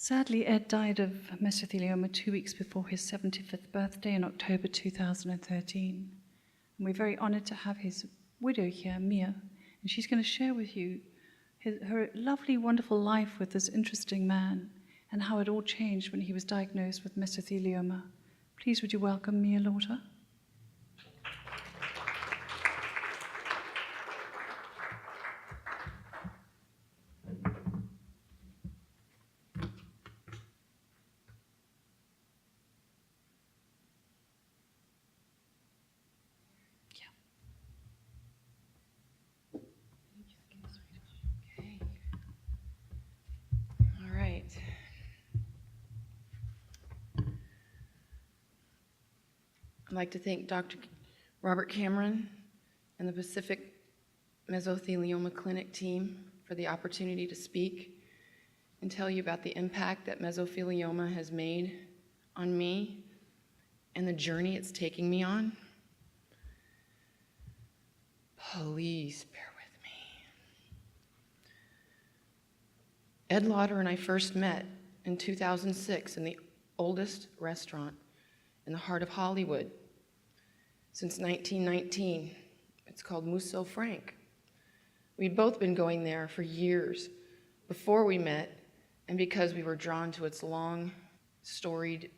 Sadly, Ed died of mesothelioma 2 weeks before his 75th birthday in October 2013. And we're very honored to have his widow here, Mia, and she's going to share with you her lovely, wonderful life with this interesting man and how it all changed when he was diagnosed with mesothelioma. Please, would you welcome Mia Lauter? I'd like to thank Dr. Robert Cameron and the Pacific Mesothelioma Clinic team for the opportunity to speak and tell you about the impact that mesothelioma has made on me and the journey it's taking me on. Please bear with me. Ed Lauter and I first met in 2006 in the oldest restaurant in the heart of Hollywood since 1919. It's called Musso Frank. We'd both been going there for years before we met, and because we were drawn to its long, storied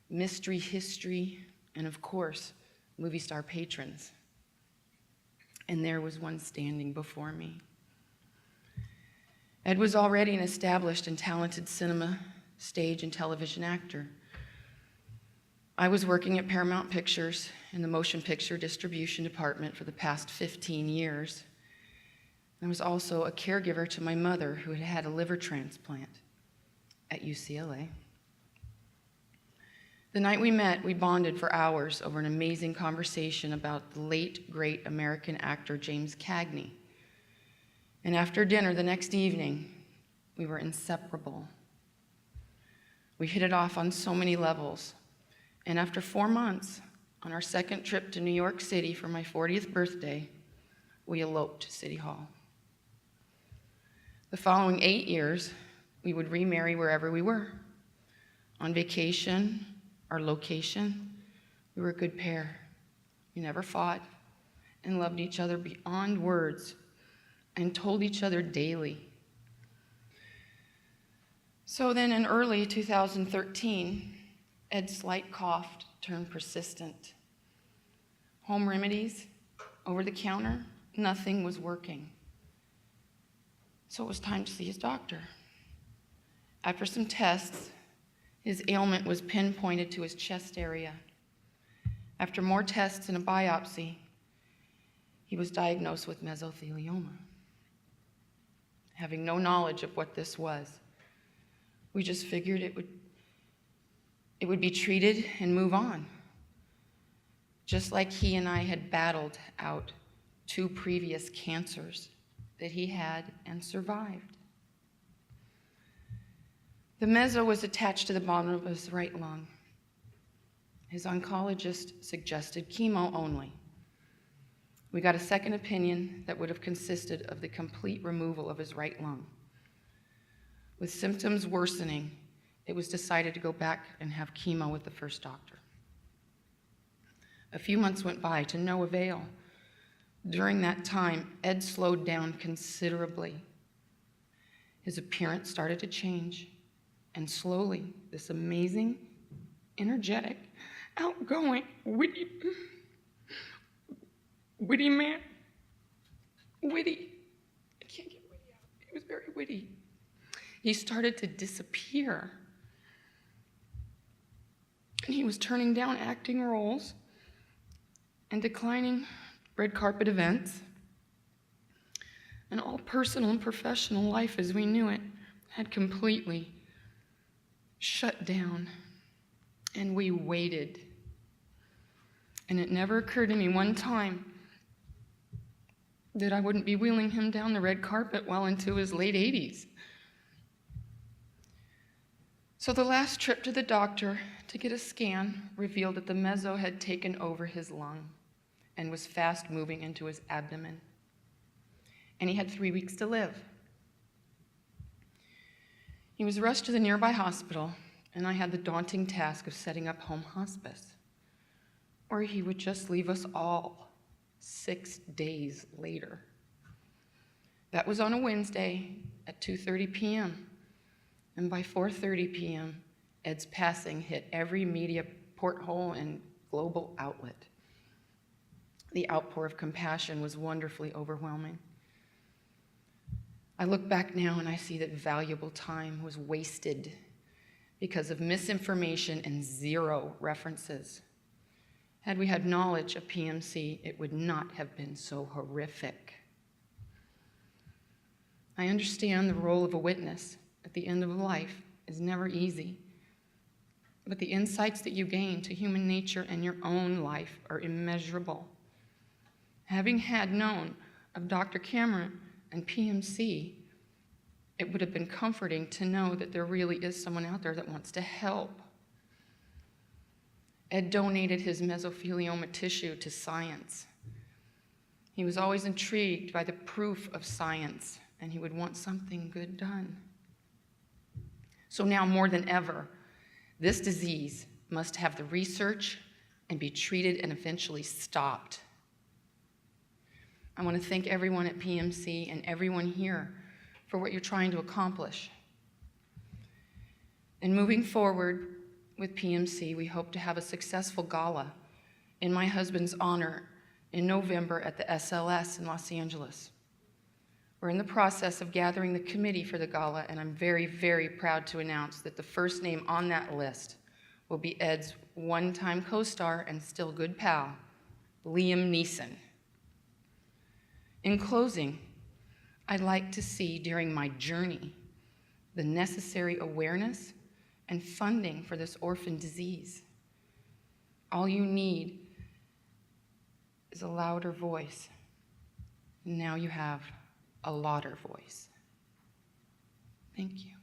mystery history, and of course, movie star patrons. And there was one standing before me. Ed was already an established and talented cinema, stage, and television actor. I was working at Paramount Pictures in the motion picture distribution department for the past 15 years. I was also a caregiver to my mother, who had had a liver transplant at UCLA. The night we met, we bonded for hours over an amazing conversation about the late, great American actor James Cagney. And after dinner the next evening, we were inseparable. We hit it off on so many levels. And after 4 months, on our second trip to New York City for my 40th birthday, we eloped to City Hall. The following 8 years, we would remarry wherever we were. On vacation, our location, we were a good pair. We never fought and loved each other beyond words and told each other daily. So then in early 2013, Ed's slight cough turned persistent. Home remedies, over the counter, nothing was working. So it was time to see his doctor. After some tests, his ailment was pinpointed to his chest area. After more tests and a biopsy, he was diagnosed with mesothelioma. Having no knowledge of what this was, we just figured it would be treated and move on. Just like he and I had battled out 2 previous cancers that he had and survived. The meso was attached to the bottom of his right lung. His oncologist suggested chemo only. We got a second opinion that would have consisted of the complete removal of his right lung. With symptoms worsening, it was decided to go back and have chemo with the first doctor. A few months went by to no avail. During that time, Ed slowed down considerably. His appearance started to change, and slowly, this amazing, energetic, outgoing, witty man, witty, I can't get witty out. He was very witty. He started to disappear. And he was turning down acting roles and declining red carpet events. And all personal and professional life as we knew it had completely shut down. And we waited. And it never occurred to me one time that I wouldn't be wheeling him down the red carpet well into his late 80s. So the last trip to the doctor to get a scan revealed that the meso had taken over his lung and was fast moving into his abdomen. And he had 3 weeks to live. He was rushed to the nearby hospital, and I had the daunting task of setting up home hospice, where he would just leave us all 6 days later. That was on a Wednesday at 2:30 p.m., and by 4:30 p.m., Ed's passing hit every media porthole and global outlet. The outpour of compassion was wonderfully overwhelming. I look back now and I see that valuable time was wasted because of misinformation and zero references. Had we had knowledge of PMC, it would not have been so horrific. I understand the role of a witness at the end of life is never easy, but the insights that you gain to human nature and your own life are immeasurable. Having had known of Dr. Cameron and PMC, it would have been comforting to know that there really is someone out there that wants to help. Ed donated his mesothelioma tissue to science. He was always intrigued by the proof of science, and he would want something good done. So now more than ever, this disease must have the research and be treated and eventually stopped. I want to thank everyone at PMC and everyone here for what you're trying to accomplish. And moving forward with PMC, we hope to have a successful gala in my husband's honor in November at the SLS in Los Angeles. We're in the process of gathering the committee for the gala, and I'm very, very proud to announce that the first name on that list will be Ed's one-time co-star and still good pal, Liam Neeson. In closing, I'd like to see during my journey the necessary awareness and funding for this orphan disease. All you need is a louder voice. And now you have a Lauter voice. Thank you.